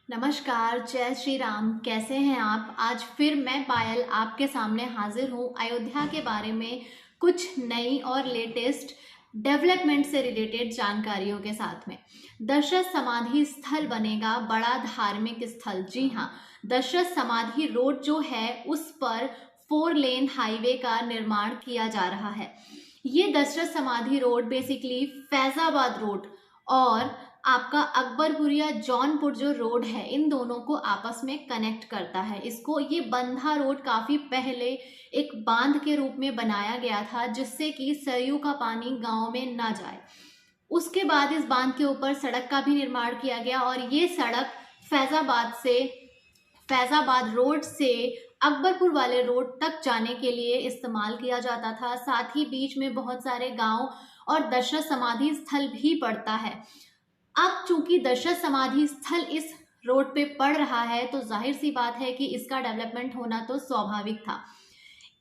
नमस्कार, जय श्री राम। कैसे हैं आप? आज फिर मैं पायल आपके सामने हाजिर हूँ अयोध्या के बारे में कुछ नई और लेटेस्ट डेवलपमेंट से रिलेटेड जानकारियों के साथ में। दशरथ समाधि स्थल बनेगा बड़ा धार्मिक स्थल। जी हाँ, दशरथ समाधि रोड जो है उस पर 4 लेन हाईवे का निर्माण किया जा रहा है। ये दशरथ समाधि रोड बेसिकली फैजाबाद रोड और आपका अकबरपुरिया जौनपुर जो रोड है, इन दोनों को आपस में कनेक्ट करता है। इसको ये बंधा रोड काफी पहले एक बांध के रूप में बनाया गया था, जिससे कि सरयू का पानी गांव में ना जाए। उसके बाद इस बांध के ऊपर सड़क का भी निर्माण किया गया और ये सड़क फैजाबाद रोड से अकबरपुर वाले रोड तक जाने के लिए इस्तेमाल किया जाता था। साथ ही बीच में बहुत सारे गांव और दशरथ समाधि स्थल भी पड़ता है। अब चूंकि दशरथ समाधि स्थल इस रोड पे पड़ रहा है, तो जाहिर सी बात है कि इसका डेवलपमेंट होना तो स्वाभाविक था।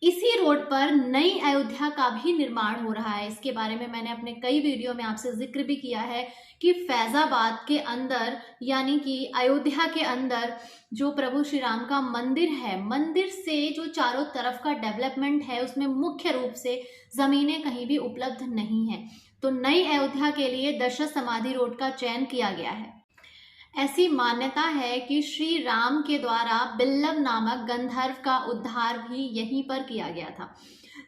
इसी रोड पर नई अयोध्या का भी निर्माण हो रहा है। इसके बारे में मैंने अपने कई वीडियो में आपसे जिक्र भी किया है कि फैजाबाद के अंदर यानी कि अयोध्या के अंदर जो प्रभु श्री राम का मंदिर है, मंदिर से जो चारों तरफ का डेवलपमेंट है, उसमें मुख्य रूप से जमीनें कहीं भी उपलब्ध नहीं है। तो नई अयोध्या के लिए दशरथ समाधि रोड का चयन किया गया है। ऐसी मान्यता है कि श्री राम के द्वारा बिल्लव नामक गंधर्व का उद्धार भी यहीं पर किया गया था।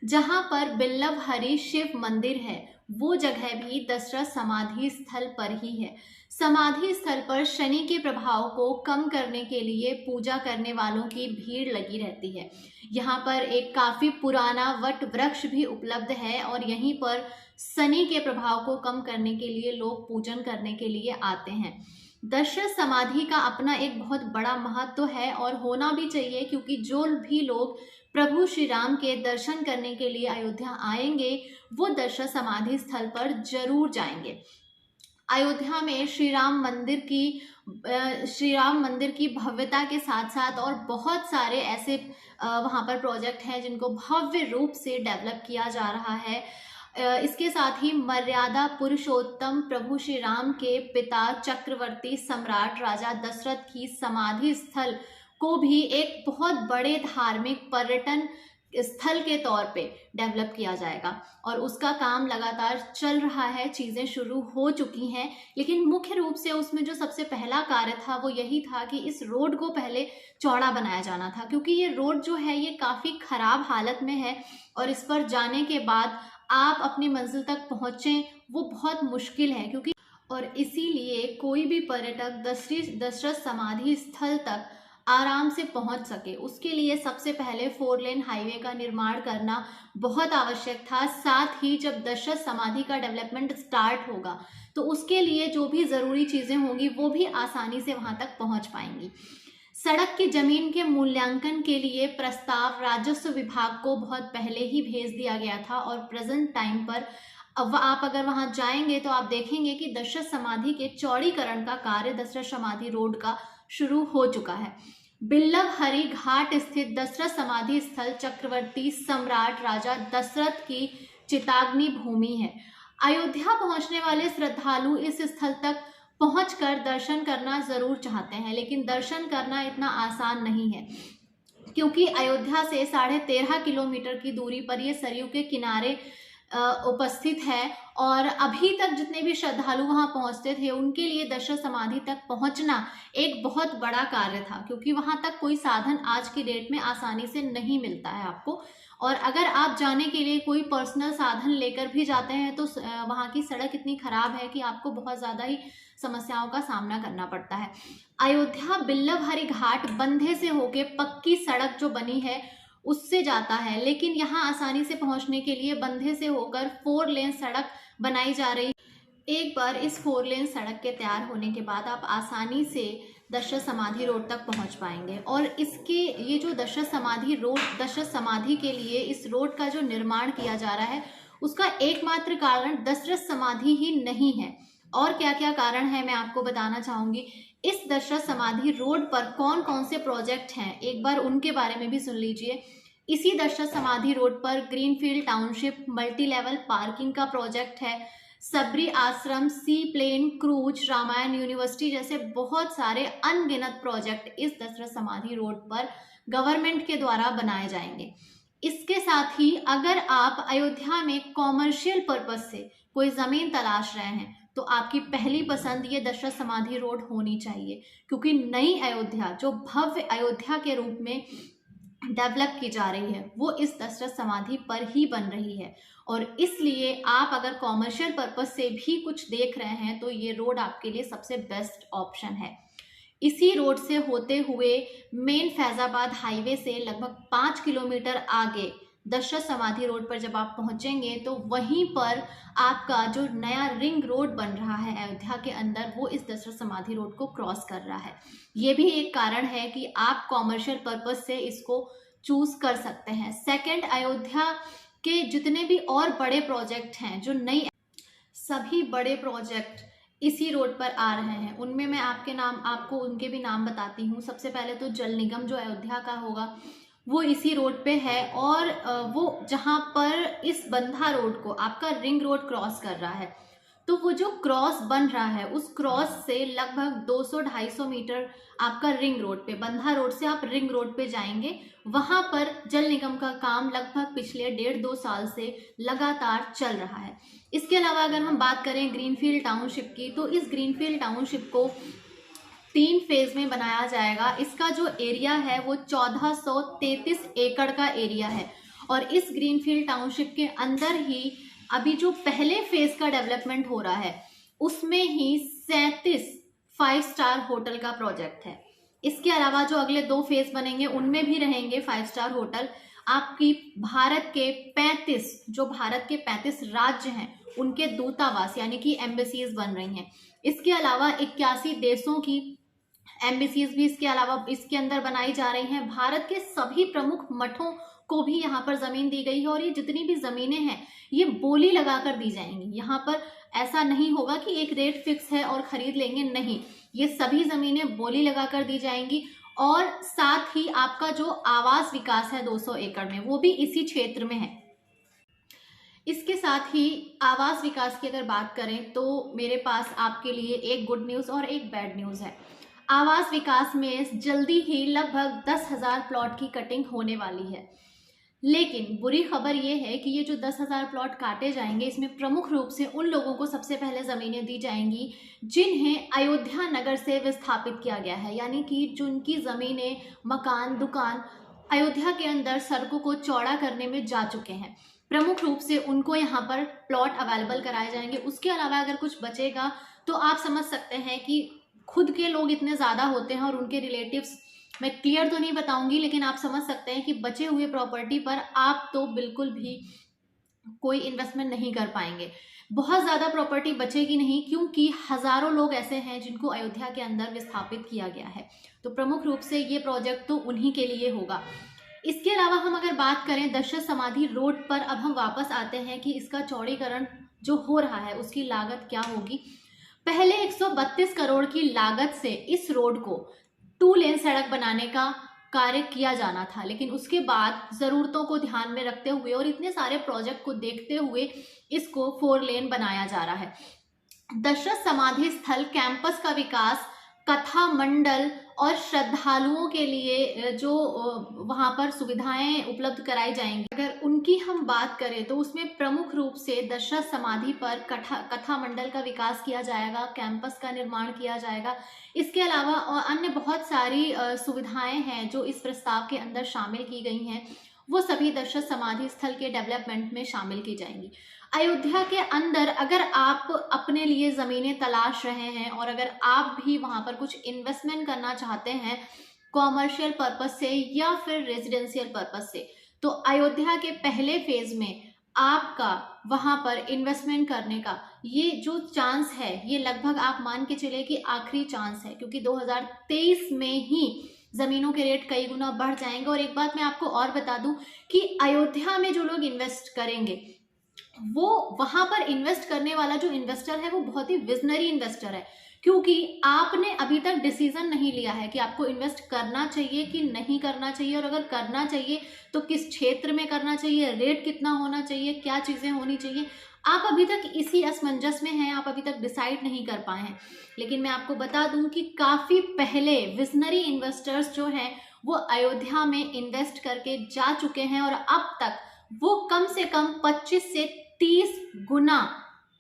जहां पर बिल्लव हरि शिव मंदिर है, वो जगह भी दशरथ समाधि स्थल पर ही है। समाधि स्थल पर शनि के प्रभाव को कम करने के लिए पूजा करने वालों की भीड़ लगी रहती है। यहाँ पर एक काफी पुराना वट वृक्ष भी उपलब्ध है और यहीं पर शनि के प्रभाव को कम करने के लिए लोग पूजन करने के लिए आते हैं। दशरथ समाधि का अपना एक बहुत बड़ा महत्व है और होना भी चाहिए, क्योंकि जो भी लोग प्रभु श्री राम के दर्शन करने के लिए अयोध्या आएंगे, वो दशरथ समाधि स्थल पर जरूर जाएंगे। अयोध्या में श्री राम मंदिर की भव्यता के साथ साथ और बहुत सारे ऐसे वहाँ पर प्रोजेक्ट हैं जिनको भव्य रूप से डेवलप किया जा रहा है। इसके साथ ही मर्यादा पुरुषोत्तम प्रभु श्री राम के पिता चक्रवर्ती सम्राट राजा दशरथ की समाधि स्थल को भी एक बहुत बड़े धार्मिक पर्यटन स्थल के तौर पे डेवलप किया जाएगा और उसका काम लगातार चल रहा है। चीजें शुरू हो चुकी हैं, लेकिन मुख्य रूप से उसमें जो सबसे पहला कार्य था वो यही था कि इस रोड को पहले चौड़ा बनाया जाना था, क्योंकि ये रोड जो है ये काफी खराब हालत में है और इस पर जाने के बाद आप अपनी मंजिल तक पहुंचें वो बहुत मुश्किल है। क्योंकि और इसीलिए कोई भी पर्यटक दशरथ समाधि स्थल तक आराम से पहुंच सके, उसके लिए सबसे पहले 4 लेन हाईवे का निर्माण करना बहुत आवश्यक था। साथ ही जब दशरथ समाधि का डेवलपमेंट स्टार्ट होगा तो उसके लिए जो भी जरूरी चीजें होंगी वो भी आसानी से वहां तक पहुंच पाएंगी। सड़क की जमीन के मूल्यांकन के लिए प्रस्ताव राजस्व विभाग को बहुत पहले ही भेज दिया गया था और प्रेजेंट टाइम पर अब आप अगर वहां जाएंगे तो आप देखेंगे कि दशरथ समाधि के चौड़ीकरण का कार्य दशरथ समाधि रोड का शुरू हो चुका है। बिल्लव हरि घाट स्थित दशरथ समाधि स्थल चक्रवर्ती सम्राट राजा दशरथ की चिताग्नि भूमि है। अयोध्या पहुंचने वाले श्रद्धालु इस स्थल तक पहुंचकर दर्शन करना जरूर चाहते हैं, लेकिन दर्शन करना इतना आसान नहीं है, क्योंकि अयोध्या से 13.5 किलोमीटर की दूरी पर ये सरयू के किनारे उपस्थित है और अभी तक जितने भी श्रद्धालु वहां पहुंचते थे उनके लिए दशरथ समाधि तक पहुंचना एक बहुत बड़ा कार्य था, क्योंकि वहां तक कोई साधन आज की डेट में आसानी से नहीं मिलता है आपको। और अगर आप जाने के लिए कोई पर्सनल साधन लेकर भी जाते हैं तो वहां की सड़क इतनी खराब है कि आपको बहुत ज्यादा ही समस्याओं का सामना करना पड़ता है। अयोध्या बिल्लव हरि घाट बंधे से होके पक्की सड़क जो बनी है उससे जाता है, लेकिन यहाँ आसानी से पहुंचने के लिए बंधे से होकर 4 लेन सड़क बनाई जा रही। एक बार इस 4 लेन सड़क के तैयार होने के बाद आप आसानी से दशरथ समाधि रोड तक पहुंच पाएंगे। और इसके ये जो दशरथ समाधि के लिए इस रोड का जो निर्माण किया जा रहा है उसका एकमात्र कारण दशरथ समाधि ही नहीं है। और क्या क्या कारण है मैं आपको बताना चाहूंगी। इस दशरथ समाधि रोड पर कौन कौन से प्रोजेक्ट हैं, एक बार उनके बारे में भी सुन लीजिए। इसी दशरथ समाधि रोड पर greenfield township multi level parking का प्रोजेक्ट है। सबरी आश्रम, सी प्लेन क्रूज, रामायण यूनिवर्सिटी जैसे बहुत सारे अनगिनत प्रोजेक्ट इस दशरथ समाधि रोड पर गवर्नमेंट के द्वारा बनाए जाएंगे। इसके साथ ही अगर आप अयोध्या में कॉमर्शियल पर्पस से कोई जमीन तलाश रहे हैं तो आपकी पहली पसंद ये दशरथ समाधि रोड होनी चाहिए, क्योंकि नई अयोध्या जो भव्य अयोध्या के रूप में डेवलप की जा रही है वो इस दशरथ समाधि पर ही बन रही है। और इसलिए आप अगर कॉमर्शियल पर्पस से भी कुछ देख रहे हैं तो ये रोड आपके लिए सबसे बेस्ट ऑप्शन है। इसी रोड से होते हुए मेन फैजाबाद हाईवे से लगभग 5 किलोमीटर आगे दशरथ समाधि रोड पर जब आप पहुंचेंगे तो वहीं पर आपका जो नया रिंग रोड बन रहा है अयोध्या के अंदर वो इस दशरथ समाधि रोड को क्रॉस कर रहा है। ये भी एक कारण है कि आप कॉमर्शियल पर्पस से इसको चूज कर सकते हैं। सेकंड, अयोध्या के जितने भी और बड़े प्रोजेक्ट हैं, जो नई सभी बड़े प्रोजेक्ट इसी रोड पर आ रहे हैं, उनमें मैं आपको उनके भी नाम बताती हूँ। सबसे पहले तो जल निगम जो अयोध्या का होगा वो इसी रोड पे है, और वो जहाँ पर इस बंधा रोड को आपका रिंग रोड क्रॉस कर रहा है, तो वो जो क्रॉस बन रहा है उस क्रॉस से लगभग 200-250 मीटर आपका रिंग रोड पे, बंधा रोड से आप रिंग रोड पे जाएंगे, वहां पर जल निगम का काम लगभग पिछले 1.5-2 साल से लगातार चल रहा है। इसके अलावा अगर हम बात करें ग्रीनफील्ड टाउनशिप की, तो इस ग्रीनफील्ड टाउनशिप को 3 फेज में बनाया जाएगा। इसका जो एरिया है वो 1433 एकड़ का एरिया है, और इस ग्रीनफील्ड टाउनशिप के अंदर ही अभी जो पहले फेज का डेवलपमेंट हो रहा है उसमें ही 37 5 स्टार होटल का प्रोजेक्ट है। इसके अलावा जो अगले 2 फेज बनेंगे उनमें भी रहेंगे 5 स्टार होटल। आपकी भारत के 35 राज्य हैं उनके दूतावास यानी कि एम्बेसीज बन रही हैं। इसके अलावा 81 देशों की एम्बेसीज भी इसके अलावा इसके अंदर बनाई जा रही हैं। भारत के सभी प्रमुख मठों को भी यहाँ पर जमीन दी गई है, और ये जितनी भी जमीनें हैं ये बोली लगाकर दी जाएंगी। यहाँ पर ऐसा नहीं होगा कि एक रेट फिक्स है और खरीद लेंगे, नहीं, ये सभी जमीनें बोली लगाकर दी जाएंगी। और साथ ही आपका जो आवास विकास है 200 एकड़ में, वो भी इसी क्षेत्र में है। इसके साथ ही आवास विकास की अगर बात करें तो मेरे पास आपके लिए एक गुड न्यूज़ और एक बैड न्यूज़ है। आवास विकास में जल्दी ही लगभग 10,000 प्लॉट की कटिंग होने वाली है, लेकिन बुरी खबर ये है कि ये जो 10,000 प्लॉट काटे जाएंगे इसमें प्रमुख रूप से उन लोगों को सबसे पहले ज़मीनें दी जाएंगी जिन्हें अयोध्या नगर से विस्थापित किया गया है, यानी कि जिनकी ज़मीनें, मकान, दुकान अयोध्या के अंदर सड़कों को चौड़ा करने में जा चुके हैं। प्रमुख रूप से उनको यहाँ पर प्लॉट अवेलेबल कराए जाएंगे। उसके अलावा अगर कुछ बचेगा तो आप समझ सकते हैं कि खुद के लोग इतने ज़्यादा होते हैं और उनके रिलेटिव्स, मैं क्लियर तो नहीं बताऊंगी लेकिन आप समझ सकते हैं कि बचे हुए प्रॉपर्टी पर आप तो बिल्कुल भी कोई इन्वेस्टमेंट नहीं कर पाएंगे। बहुत ज़्यादा प्रॉपर्टी बचेगी नहीं, क्योंकि हज़ारों लोग ऐसे हैं जिनको अयोध्या के अंदर विस्थापित किया गया है। तो प्रमुख रूप से ये प्रोजेक्ट तो उन्हीं के लिए होगा। इसके अलावा हम अगर बात करें दशरथ समाधि रोड पर, अब हम वापस आते हैं कि इसका चौड़ीकरण जो हो रहा है उसकी लागत क्या होगी। पहले 132 करोड़ की लागत से इस रोड को 2 लेन सड़क बनाने का कार्य किया जाना था, लेकिन उसके बाद ज़रूरतों को ध्यान में रखते हुए और इतने सारे प्रोजेक्ट को देखते हुए इसको 4 लेन बनाया जा रहा है। दशरथ समाधि स्थल कैंपस का विकास, कथा मंडल और श्रद्धालुओं के लिए जो वहाँ पर सुविधाएं उपलब्ध कराई जाएंगी, अगर उनकी हम बात करें तो उसमें प्रमुख रूप से दशरथ समाधि पर कथा मंडल का विकास किया जाएगा, कैंपस का निर्माण किया जाएगा। इसके अलावा अन्य बहुत सारी सुविधाएं हैं जो इस प्रस्ताव के अंदर शामिल की गई हैं, वो सभी दशरथ समाधि स्थल के डेवलपमेंट में शामिल की जाएंगी। अयोध्या के अंदर अगर आप अपने लिए ज़मीनें तलाश रहे हैं और अगर आप भी वहाँ पर कुछ इन्वेस्टमेंट करना चाहते हैं कॉमर्शियल पर्पस से या फिर रेजिडेंशियल पर्पस से, तो अयोध्या के पहले फेज में आपका वहाँ पर इन्वेस्टमेंट करने का ये जो चांस है ये लगभग आप मान के चले कि आखिरी चांस है, क्योंकि 2023 में ही ज़मीनों के रेट कई गुना बढ़ जाएंगे। और एक बात मैं आपको और बता दूं कि अयोध्या में जो लोग इन्वेस्ट करेंगे वो वहां पर इन्वेस्ट करने वाला जो इन्वेस्टर है वो बहुत ही विजनरी इन्वेस्टर है, क्योंकि आपने अभी तक डिसीजन नहीं लिया है कि आपको इन्वेस्ट करना चाहिए कि नहीं करना चाहिए, और अगर करना चाहिए तो किस क्षेत्र में करना चाहिए, रेट कितना होना चाहिए, क्या चीज़ें होनी चाहिए, आप अभी तक इसी असमंजस में हैं, आप अभी तक डिसाइड नहीं कर पाए हैं। लेकिन मैं आपको बता दूं कि काफी पहले विजनरी इन्वेस्टर्स जो हैं वो अयोध्या में इन्वेस्ट करके जा चुके हैं और अब तक वो कम से कम 25 से 30 गुना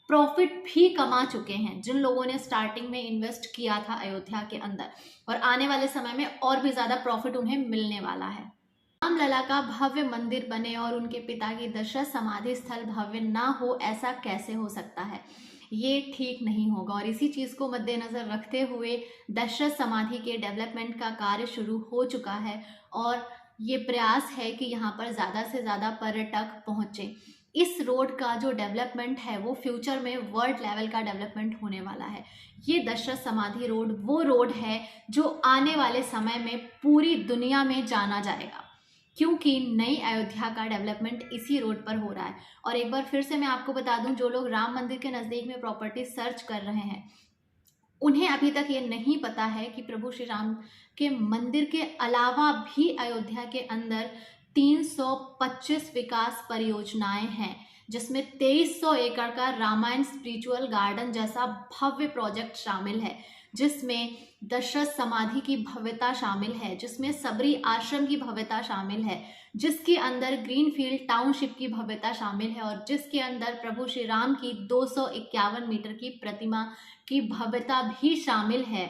प्रॉफिट भी कमा चुके हैं, जिन लोगों ने स्टार्टिंग में इन्वेस्ट किया था अयोध्या के अंदर। और आने वाले समय में और भी ज्यादा प्रॉफिट उन्हें मिलने वाला है। रामलला का भव्य मंदिर बने और उनके पिता की दशरथ समाधि स्थल भव्य ना हो, ऐसा कैसे हो सकता है? ये ठीक नहीं होगा। और इसी चीज को मद्देनजर रखते हुए दशरथ समाधि के डेवलपमेंट का कार्य शुरू हो चुका है और ये प्रयास है कि यहाँ पर ज़्यादा से ज़्यादा पर्यटक पहुँचे। इस रोड का जो डेवलपमेंट है वो फ्यूचर में वर्ल्ड लेवल का डेवलपमेंट होने वाला है। ये दशरथ समाधि रोड वो रोड है जो आने वाले समय में पूरी दुनिया में जाना जाएगा, क्योंकि नई अयोध्या का डेवलपमेंट इसी रोड पर हो रहा है। और एक बार फिर से मैं आपको बता दूं, जो लोग राम मंदिर के नज़दीक में प्रॉपर्टी सर्च कर रहे हैं उन्हें अभी तक ये नहीं पता है कि प्रभु श्री राम के मंदिर के अलावा भी अयोध्या के अंदर 325 विकास परियोजनाएं हैं, जिसमें 2300 एकड़ का रामायण स्पिरिचुअल गार्डन जैसा भव्य प्रोजेक्ट शामिल है, जिसमें दशरथ समाधि की भव्यता शामिल है, जिसमें सबरी आश्रम की भव्यता शामिल है, जिसके अंदर ग्रीनफील्ड टाउनशिप की भव्यता शामिल है और जिसके अंदर प्रभु श्री राम की 251 मीटर की प्रतिमा की भव्यता भी शामिल है।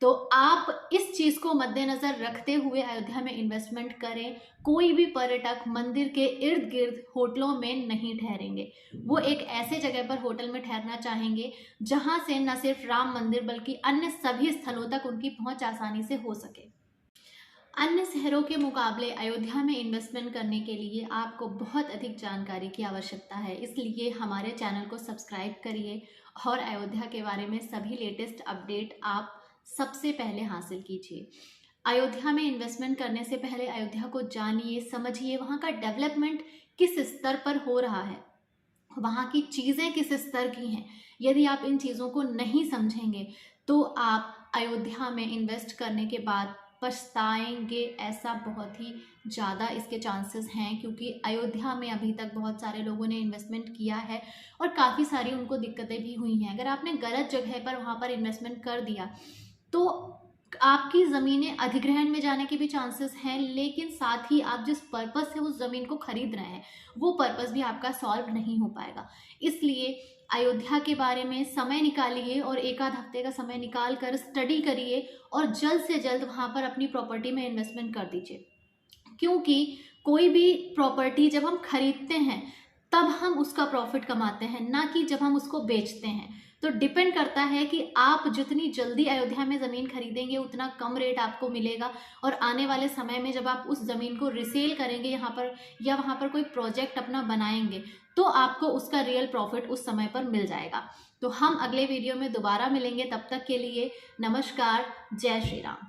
तो आप इस चीज को मद्देनजर रखते हुए अयोध्या में इन्वेस्टमेंट करें। कोई भी पर्यटक मंदिर के इर्द गिर्द होटलों में नहीं ठहरेंगे, वो एक ऐसे जगह पर होटल में ठहरना चाहेंगे जहां से न सिर्फ राम मंदिर बल्कि अन्य सभी स्थलों तक उनकी पहुंच आसानी से हो सके। अन्य शहरों के मुकाबले अयोध्या में इन्वेस्टमेंट करने के लिए आपको बहुत अधिक जानकारी की आवश्यकता है, इसलिए हमारे चैनल को सब्सक्राइब करिए और अयोध्या के बारे में सभी लेटेस्ट अपडेट आप सबसे पहले हासिल कीजिए। अयोध्या में इन्वेस्टमेंट करने से पहले अयोध्या को जानिए, समझिए, वहाँ का डेवलपमेंट किस स्तर पर हो रहा है, वहाँ की चीज़ें किस स्तर की हैं। यदि आप इन चीज़ों को नहीं समझेंगे तो आप अयोध्या में इन्वेस्ट करने के बाद पछताएंगे, ऐसा बहुत ही ज़्यादा इसके चांसेस हैं, क्योंकि अयोध्या में अभी तक बहुत सारे लोगों ने इन्वेस्टमेंट किया है और काफ़ी सारी उनको दिक्कतें भी हुई हैं। अगर आपने गलत जगह पर वहाँ पर इन्वेस्टमेंट कर दिया तो आपकी ज़मीनें अधिग्रहण में जाने के भी चांसेस हैं, लेकिन साथ ही आप जिस पर्पस से उस ज़मीन को खरीद रहे हैं वो पर्पस भी आपका सॉल्व नहीं हो पाएगा। इसलिए अयोध्या के बारे में समय निकालिए और एक आध हफ्ते का समय निकाल कर स्टडी करिए और जल्द से जल्द वहाँ पर अपनी प्रॉपर्टी में इन्वेस्टमेंट कर दीजिए, क्योंकि कोई भी प्रॉपर्टी जब हम खरीदते हैं तब हम उसका प्रॉफिट कमाते हैं, ना कि जब हम उसको बेचते हैं। तो डिपेंड करता है कि आप जितनी जल्दी अयोध्या में ज़मीन खरीदेंगे उतना कम रेट आपको मिलेगा, और आने वाले समय में जब आप उस ज़मीन को रिसेल करेंगे यहाँ पर या वहाँ पर कोई प्रोजेक्ट अपना बनाएंगे तो आपको उसका रियल प्रॉफिट उस समय पर मिल जाएगा। तो हम अगले वीडियो में दोबारा मिलेंगे, तब तक के लिए नमस्कार, जय श्री राम।